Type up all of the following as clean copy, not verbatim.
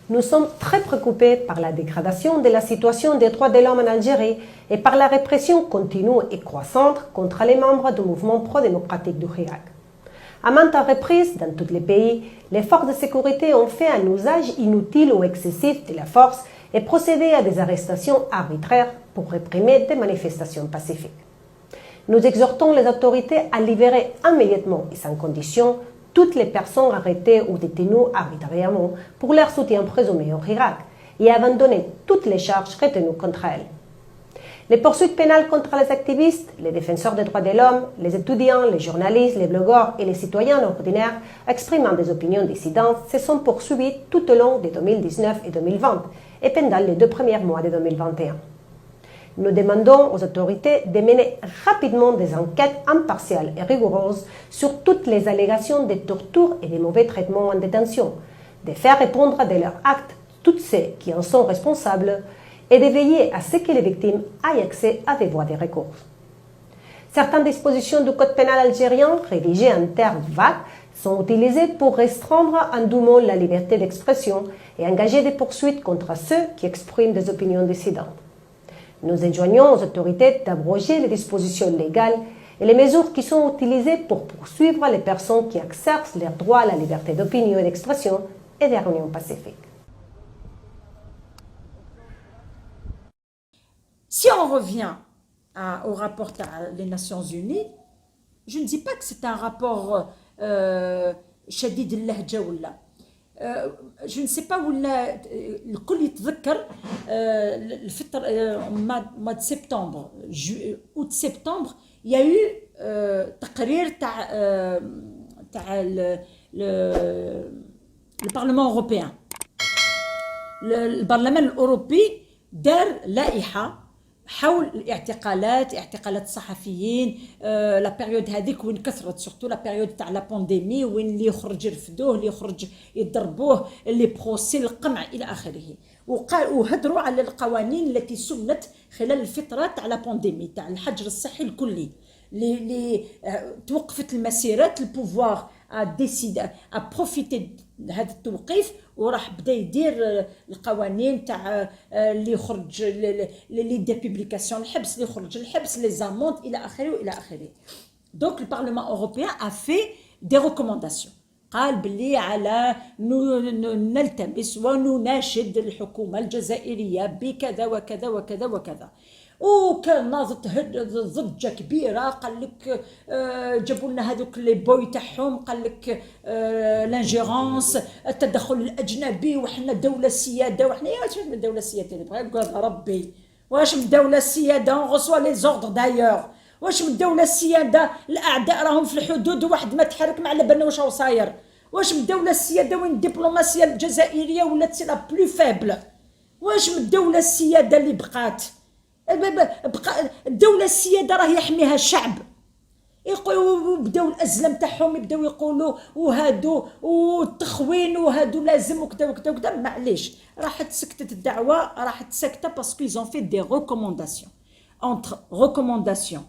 Nous sommes très préoccupés par la dégradation de la situation des droits de l'homme en Algérie et par la répression continue et croissante contre les membres du mouvement pro-démocratique du Hirak. À maintes reprises, dans tous les pays, les forces de sécurité ont fait un usage inutile ou excessif de la force et procédé à des arrestations arbitraires pour réprimer des manifestations pacifiques. Nous exhortons les autorités à libérer immédiatement et sans condition toutes les personnes arrêtées ou détenues arbitrairement pour leur soutien présumé au Hirak et à abandonner toutes les charges retenues contre elles. Les poursuites pénales contre les activistes, les défenseurs des droits de l'homme, les étudiants, les journalistes, les blogueurs et les citoyens ordinaires exprimant des opinions dissidentes se sont poursuivies tout au long de 2019 et 2020 et pendant les 2 premiers mois de 2021. Nous demandons aux autorités de mener rapidement des enquêtes impartiales et rigoureuses sur toutes les allégations de torture et de mauvais traitements en détention, de faire répondre de leurs actes tous ceux qui en sont responsables et de veiller à ce que les victimes aient accès à des voies de recours. Certaines dispositions du Code pénal algérien, rédigées en termes vagues, sont utilisées pour restreindre indûment la liberté d'expression et engager des poursuites contre ceux qui expriment des opinions dissidentes. Nous enjoignons aux autorités d'abroger les dispositions légales et les mesures qui sont utilisées pour poursuivre les personnes qui exercent leur droit à la liberté d'opinion et d'expression et de réunion pacifique. Si on revient au rapport des Nations Unies, je ne dis pas que c'est un rapport شديد اللهجة ولا je ne sais pas ولا الكل يتذكر الفترة mois de septembre août septembre il y a eu تقرير تاع le Parlement européen. البرلمان الأوروبي دار لائحة حول اعتقالات الصحفيين لا بيريود هذيك وين كثرت سورتو لا بيريود تاع لا بانديمي وين اللي يخرج يرفدوه اللي يخرج يضربوه اللي بروسي القمع الى اخره وهدروا على القوانين التي سنت خلال الفتره تاع لا بانديمي تاع الحجر الصحي الكلي اللي توقفت المسيرات البوفوار ديسيد بروفيتي هذا التوقيف وراح بدا يدير القوانين تاع اللي يخرج لي دي بوبليكاسيون الحبس اللي يخرج الحبس لي زاموند الى اخره والى اخره. دونك البارلمان اوروبيان ا في دي ريكومونداسيون قال باللي على نلتمس ونناشد الحكومه الجزائريه بكذا وكذا وكذا وكذا. وكان ناضت ضجه كبيره قال لك جابوا لنا هذوك لي بوي تاعهم قال لك لانجيرونس التدخل الاجنبي وحنا دوله سياده وحنا واش من الدوله السياده بغا يقول ربي واش من الدوله السياده غوسوا لي زوردر دايور واش من الدوله السياده الاعداء راهم في الحدود وواحد ما تحرك ما على بالنا واش راهو صاير واش من الدوله السياده وين الدبلوماسيه الجزائريه ولات سي لا بلو فابل واش من الدوله السياده اللي بقات الدولة السيادة راه يحميها الشعب يقولوا بداو الأزلم تاعهم يبداو يقولوا وهادو والتخوين وهادو لازم وكذا وكذا وكذا معليش راحت سكتت الدعوة راحت سكتة باسكو ils ont fait des recommandations entre recommandations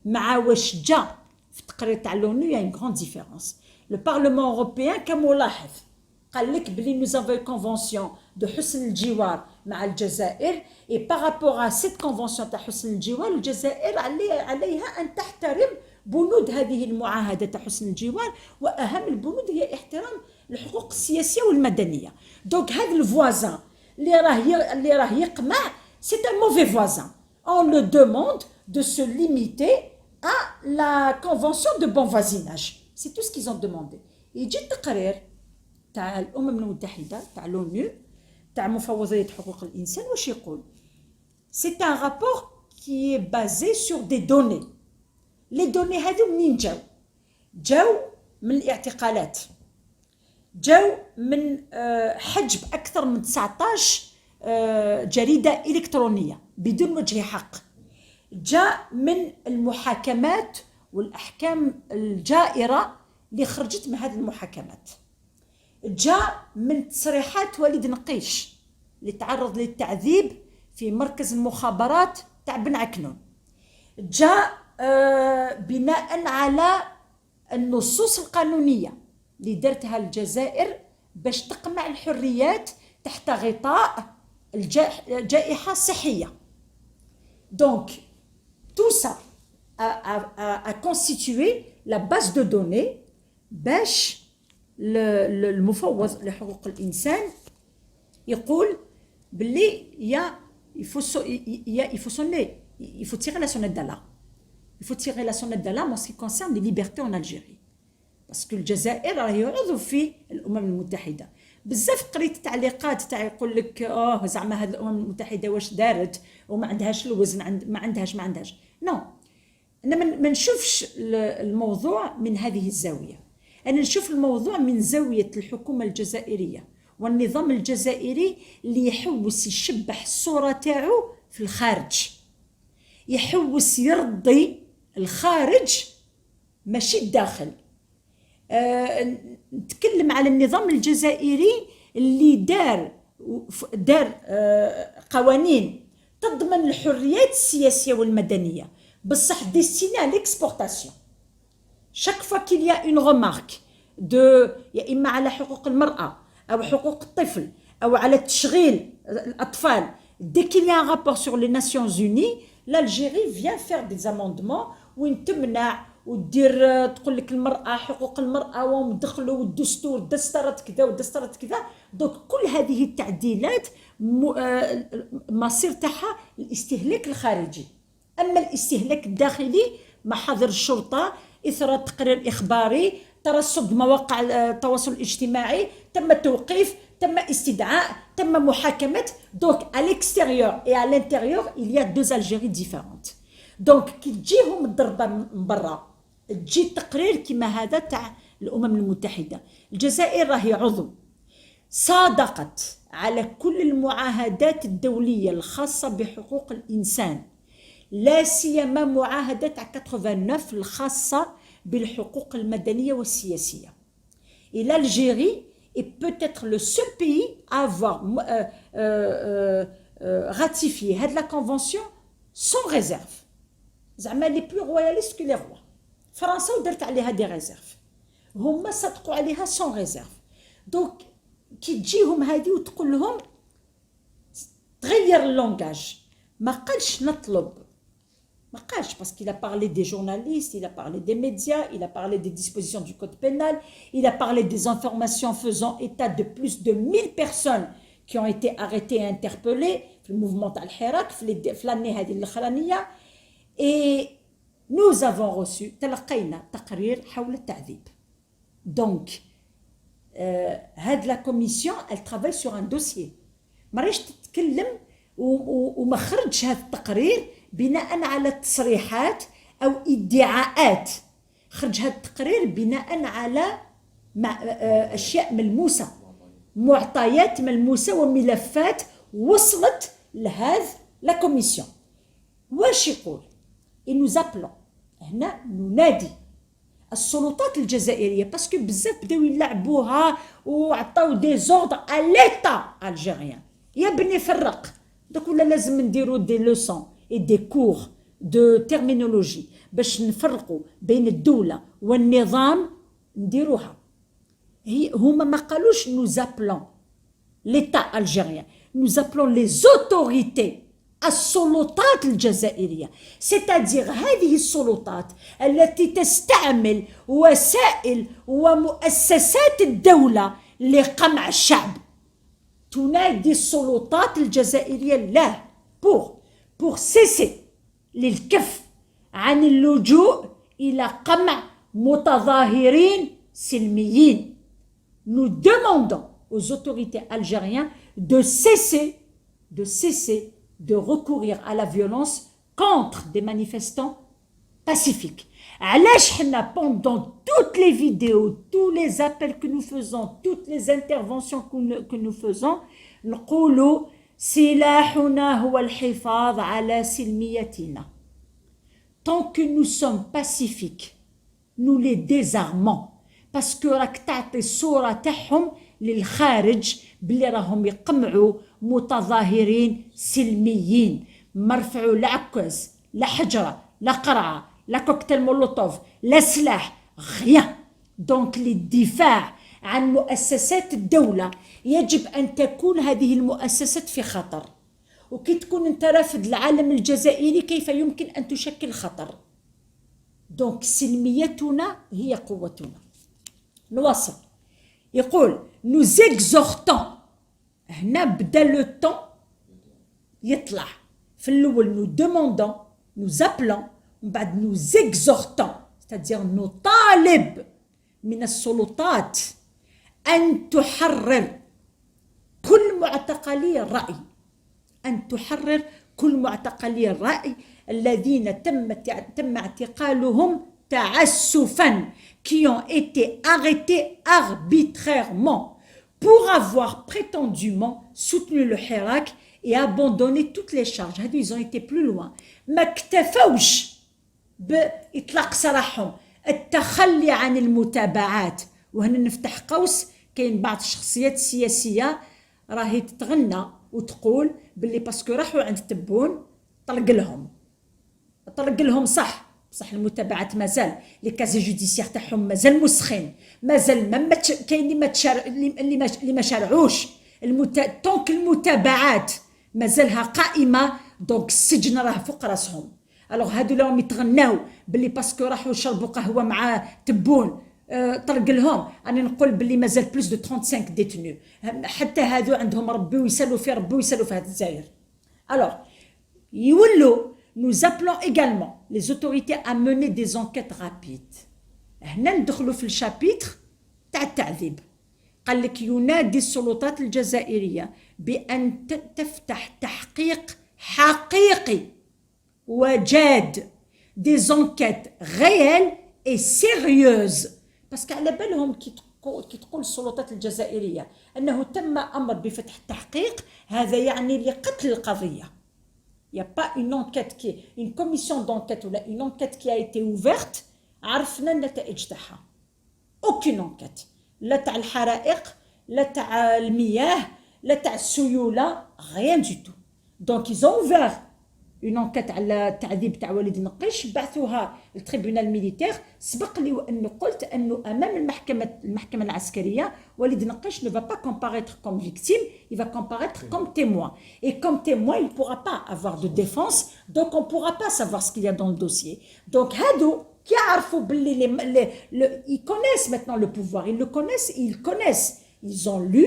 مع واش جا في التقرير تاع l'ONU il y a une grande différence. Le Parlement européen كملاحظ قال لك بلي nous avons une convention de حسن الجوار مع الجزائر et par rapport à cette convention تاع حسن الجوار الجزائر عليها أن تحترم بنود هذه المعاهدة تاع حسن الجوار وأهم البنود هي احترام الحقوق السياسية والمدنية. دونك هذا الفوازان اللي راه يقمع c'est un mauvais voisin. On le demande de se limiter à la convention de bon voisinage. C'est tout ce qu'ils ont demandé. يجي التقرير تاع الأمم المتحدة تاع l'ONU تاع مفوضية حقوق الإنسان واش يقول؟ C'est un rapport qui est basé sur des données. Les données هذو منين جاو من الاعتقالات جاو من حجب أكثر من 19 جريدة إلكترونية بدون وجه حق جاء من المحاكمات والأحكام الجائرة اللي خرجت من هذه المحاكمات جاء من تصريحات وليد نقيش اللي تعرض للتعذيب في مركز المخابرات تاع بن عكنون جاء بناء على النصوص القانونية اللي درتها الجزائر باش تقمع الحريات تحت غطاء جائحة صحية. Donc tout ça a constitué la base de données باش المفوض لحقوق الإنسان يقول باللي il faut tirer la sonnette d'alarme. Il faut tirer la sonnette d'alarme en ce qui concerne les libertés en Algérie. parce que الجزائر راهي عضو في الأمم المتحدة. بزاف قريت تعليقات تاع يقول لك زعما هذه الأمم المتحدة واش دارت وما عندهاش الوزن ما عندهاش نو. أنا ما نشوفش الموضوع من هذه الزاوية. أنا نشوف الموضوع من زاوية الحكومة الجزائرية والنظام الجزائري اللي يحوس يشبح الصورة تاعو في الخارج، يحوس يرضي الخارج ماشي الداخل. نتكلم على النظام الجزائري اللي دار قوانين تضمن الحريات السياسية والمدنية بصح ديستيني ليكسبورتاسيون. chaque fois qu'il y a une remarque يا إما على حقوق المرأة أو حقوق الطفل أو على تشغيل الأطفال، dès qu'il y a un rapport sur les Nations Unies l'Algérie vient faire des amendements وين تمنع ودير تقول لك المرأة حقوق المرأة ومدخلوا والدستور دسترت كذا ودسترت كذا. دونك كل هذه التعديلات مصير تاعها الاستهلاك الخارجي. أما الاستهلاك الداخلي محاضر الشرطة، إثر تقرير إخباري، ترصد مواقع التواصل الاجتماعي، تم التوقيف، تم استدعاء، تم محاكمة. دونك à l'extérieur et à l'intérieur il y a deux Algéries différentes. دونك كي تجيهم الضربة من برا تجي تقرير كما هذا تاع الأمم المتحدة. الجزائر راهي عضو، صادقت على كل المعاهدات الدولية الخاصة بحقوق الإنسان، لا سيما معاهدة تاع 89 الخاصة بالحقوق المدنية والسياسية. Et l'Algérie est peut-être le seul pays à avoir ratifié la convention sans réserve. زعما les plus royalistes que les rois. فرنسا ودرت عليها دي ريزيرف، هما صدقوا عليها sans réserve. دونك كي تجيهم هذه وتقول لهم تغير اللونجاج، ما قالش نطلب، ما قالش parce qu'il a parlé des journalistes, il a parlé des médias, il a parlé des dispositions du code pénal, il a parlé des informations faisant état de plus de 1000 personnes qui ont été arrêtées et interpellées في الموفمون تاع الحراك في l'année هذه الأخرانية. Et nous avons reçu تلقينا تقرير حول التعذيب. Donc هاد la commission elle travaille sur un dossier. ما راهيش تتكلم وما خرجش هذا التقرير بناء على تصريحات أو ادعاءات، خرج هذا التقرير بناء على أشياء ملموسة، معطيات ملموسة وملفات وصلت لهذا لا كوميسيون. واش يقول؟ et nous appelons هنا ننادي السلطات الجزائرية باسكو بزاف بداو يلعبوها وعطاو دي زوردر à l'état algérien. يا بني فرق دوك ولا لازم نديرو دي لوسون et des cours de terminologie باش نفرقوا بين الدولة والنظام نديروها. هما ما قالوش nous appelons l'état algérien, nous appelons les autorités السلطات الجزائرية. c'est-à-dire هذه السلطات التي تستعمل وسائل ومؤسسات الدولة لقمع الشعب تنادي السلطات الجزائرية لا pour cesser للكف عن اللجوء إلى قمع متظاهرين سلميين. Nous demandons aux autorités algériennes de cesser de recourir à la violence contre des manifestants pacifiques. علاش حنا pendant toutes les vidéos, tous les appels que nous faisons, toutes les interventions que nous faisons نقولوا سلاحنا هو الحفاظ على سلميتنا. Tant que nous sommes pacifiques, nous les désarmons. parce que راك تعطي الصورة تاعهم للخارج بلي راهم يقمعوا متظاهرين سلميين، ما رفعوا لا عكاز لا حجرة لا قرعة لا كوكتيل مولوتوف لا سلاح غيان. دونك للدفاع عن مؤسسات الدولة يجب أن تكون هذه المؤسسات في خطر. وكي تكون أنت رافض العالم الجزائري كيف يمكن أن تشكل خطر؟ دونك سلميتنا هي قوتنا. نواصل. يقول nous exhortons. هنا بدا لو طون يطلع. في الأول nous demandons nous appelons ومن بعد nous exhortons c'est-à-dire نطالب من السلطات أن تحرر كل معتقلي الرأي، أن تحرر كل معتقلي الرأي الذين تم اعتقالهم تعسفا qui ont été arrêtés arbitrairement pour avoir prétendument soutenu le Hirak et abandonné toutes les charges. هادو ils ont été plus loin. ما اكتفوش بإطلاق سراحهم، التخلي عن المتابعات. وهنا نفتح قوس، كاين بعض الشخصيات السياسية راهي تتغنى وتقول باللي باسكو راحوا عند تبون طلق لهم صح المتابعات مازال لي كازي جوديسيير تاعهم مازال مسخين، مازال كاين اللي ما شرعوش طونك المتابعات مازالها قائمه، دونك السجن راه فوق راسهم. الوغ هادو لهم يتغناو باللي باسكو راحوا شربوا قهوه مع تبون طرق لهم. انا نقول باللي مازال بلوس دو 35 ديتونو، حتى هادو عندهم ربي ويسالوا في هاد الجزائر. الوغ يولوا nous appelons également les autorités à mener des enquêtes rapides. هنا ندخلوا في الشابيتر تاع التعذيب. قال لك ينادي السلطات الجزائرية بأن تفتح تحقيق حقيقي وجاد des enquêtes réelles et sérieuses. باسكو على بالهم كي تقول السلطات الجزائرية أنه تم أمر بفتح التحقيق، هذا يعني لقتل القضية. Il n'y a pas une enquête une commission d'enquête ou une enquête qui a été ouverte. عرفنا النتائج تاعها. aucune enquête. لا تاع الحرائق، لا تاع المياه، لا تاع السيولة، rien du tout. Donc ils ont ouvert une enquête على التعذيب تاع وليد نقيش، بعثوها للتريبيونال ميليتير. سبق لي وأنه قلت أنه أمام المحكمة العسكرية وليد نقيش ne va pas comparaître comme victime, il va comparaître comme témoin. Et comme témoin, il ne pourra pas avoir de défense, donc on ne pourra pas savoir ce qu'il y a dans le dossier. Donc هادو qui يعرفوا باللي ils connaissent maintenant le pouvoir, ils le connaissent, ils ont lu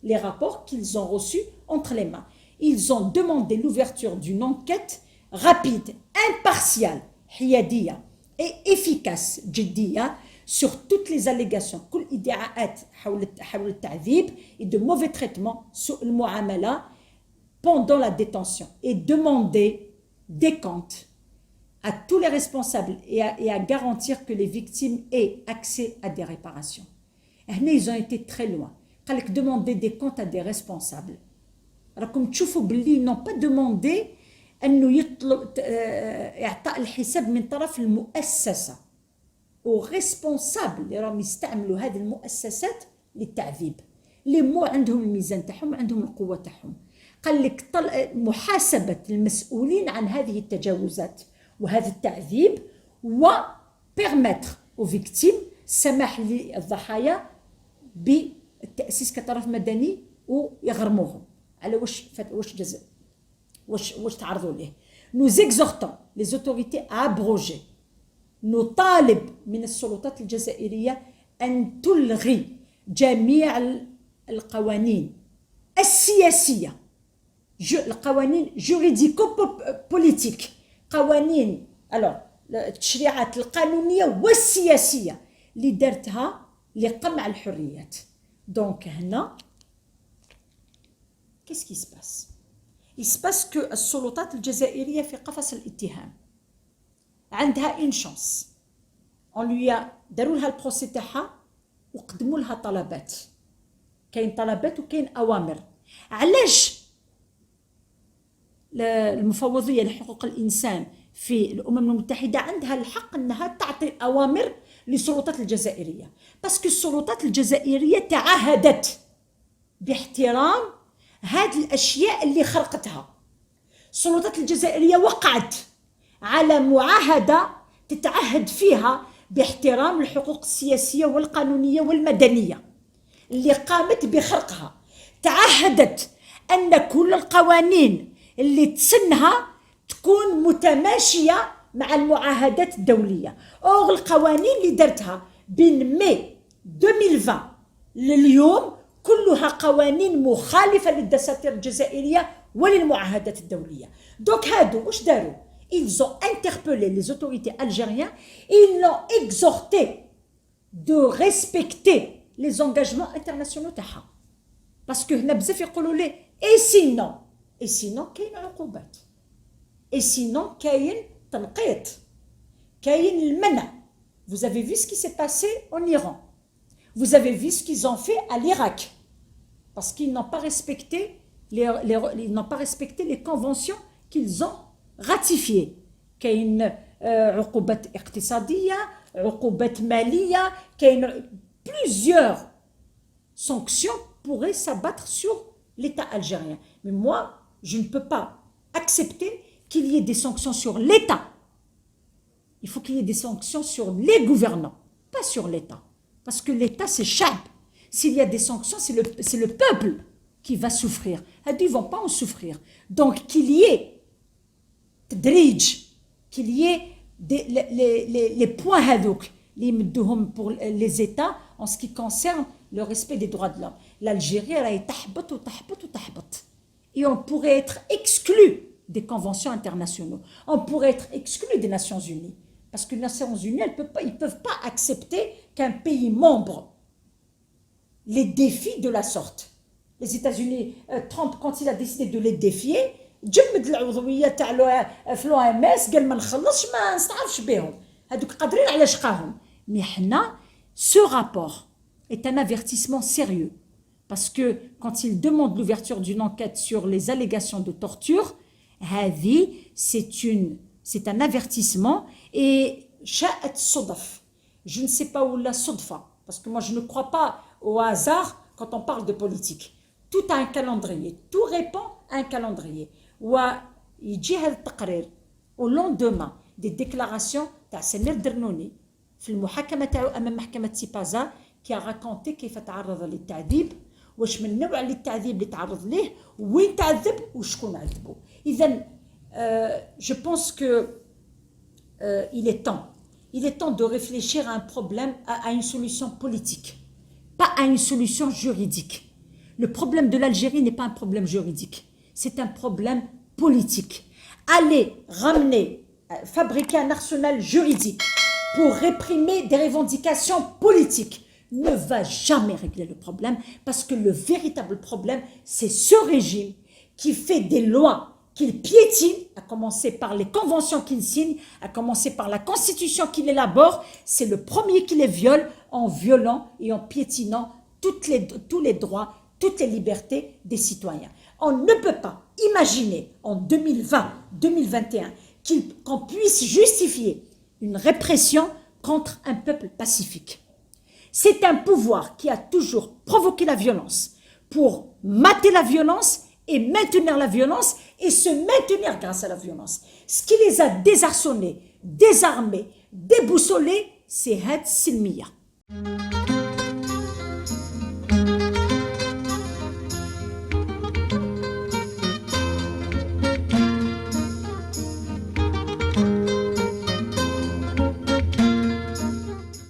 les rapports qu'ils ont reçus entre les mains. Ils ont demandé l'ouverture d'une enquête rapide, impartiale, حيادية et efficace, جدية, sur toutes les allégations, كل ادعاءات حول التعذيب et de mauvais traitements سوء المعاملة pendant la détention, et demander des comptes à tous les responsables et à garantir que les victimes aient accès à des réparations. هنا ils ont été très loin. قال لك demander des comptes à des responsables. راكم تشوفوا باللي n'ont pas demandé انه يطلب اعطاء الحساب من طرف المؤسسه وريسبونسابل اللي راهم يستعملوا هذه المؤسسات للتعذيب، اللي مو عندهم الميزان تاعهم، عندهم القوه تاعهم. قال لك محاسبه المسؤولين عن هذه التجاوزات وهذا التعذيب، و permettre aux victimes، سماح للضحايا بالتاسيس كطرف مدني ويغرموهم على واش تعرضوا ليه. nous exhortons les autorités à abroger. نطالب من السلطات الجزائرية أن تلغي جميع القوانين السياسية، القوانين جوريديكو بوليتيك، قوانين التشريعات القانونية والسياسية اللي دارتها لقمع الحريات. دونك هنا qu'est-ce qui se passe؟ Il se passe que السلطات الجزائرية في قفص الاتهام، عندها une chance. on lui a داروا لها البروسي تاعها وقدموا لها طلبات، كاين طلبات وكاين أوامر. علاش المفوضية لحقوق الإنسان في الأمم المتحدة عندها الحق أنها تعطي أوامر للسلطات الجزائرية؟ باسكو السلطات الجزائرية تعهدت باحترام هذه الأشياء اللي خرقتها. السلطات الجزائرية وقعت على معاهدة تتعهد فيها باحترام الحقوق السياسية والقانونية والمدنية. اللي قامت بخرقها، تعهدت أن كل القوانين اللي تسنها تكون متماشية مع المعاهدات الدولية. أو القوانين اللي درتها بين ماي 2020 لليوم كلها قوانين مخالفة للدساتير الجزائرية وللمعاهدات الدولية. دوك هادو واش داروا؟ ils ont interpellé les autorités algériennes et ils l'ont exhorté de respecter les engagements internationaux تاعها. باسكو هنا بزاف يقولوا لي اي سينون كاين عقوبات، اي سينون كاين تنقيط، كاين المنع. Vous avez vu ce qui s'est passé en Iran. Vous avez vu ce qu'ils ont fait à l'Irak. Parce qu'ils n'ont pas respecté les conventions qu'ils ont ratifiées. كاين عقوبات اقتصادية، عقوبات مالية، كاين plusieurs sanctions pourraient s'abattre sur l'État algérien. Mais moi, je ne peux pas accepter qu'il y ait des sanctions sur l'État. Il faut qu'il y ait des sanctions sur les gouvernants, pas sur l'État. Parce que l'État, c'est chab. S'il y a des sanctions, c'est le peuple qui va souffrir. Ils ne vont pas en souffrir. Donc, qu'il y ait tadrij, qu'il y ait les points hadouk, pour les États en ce qui concerne le respect des droits de l'homme. L'Algérie, elle a tahbat. Et on pourrait être exclu des conventions internationales. On pourrait être exclu des Nations Unies. Parce que les Nations Unies, ils ne peuvent pas accepter qu'un pays membre les défie de la sorte. Les États-Unis, Trump, quand il a décidé de les défier, جمد العضوية تاع في l'OMS قال ما نخلصش ما نستعرفش بهم. هذوك قادرين على شقاهم. Mais حنا, ce rapport est un avertissement sérieux. Parce que quand il demande l'ouverture d'une enquête sur les allégations de torture, c'est un avertissement. Et شاءت الصدف. Je ne sais pas où la صدفة. Parce que moi je ne crois pas au hasard quand on parle de politique. Tout a un calendrier. Tout répond à un calendrier. ويجي هذا التقرير au lendemain des déclarations تاع سمير درنوني في المحاكمة تاعو أمام محكمة سيبازا qui a raconté كيف تعرض للتعذيب، واش من نوع التعذيب اللي تعرض ليه، وين تعذب وشكون عذبه. إذن je pense que il est temps de réfléchir à un problème, à une solution politique, pas à une solution juridique. Le problème de l'Algérie n'est pas un problème juridique, c'est un problème politique. Aller ramener, fabriquer un arsenal juridique pour réprimer des revendications politiques ne va jamais régler le problème, parce que le véritable problème, c'est ce régime qui fait des lois qu'il piétine, à commencer par les conventions qu'il signe, à commencer par la constitution qu'il élabore. C'est le premier qui les viole en violant et en piétinant tous les droits, toutes les libertés des citoyens. On ne peut pas imaginer en 2020-2021 qu'on puisse justifier une répression contre un peuple pacifique. C'est un pouvoir qui a toujours provoqué la violence pour mater la violence et maintenir la violence et se maintenir grâce à la violence. Ce qui les a désarçonnés, désarmés, déboussolés, c'est Had Silmiya.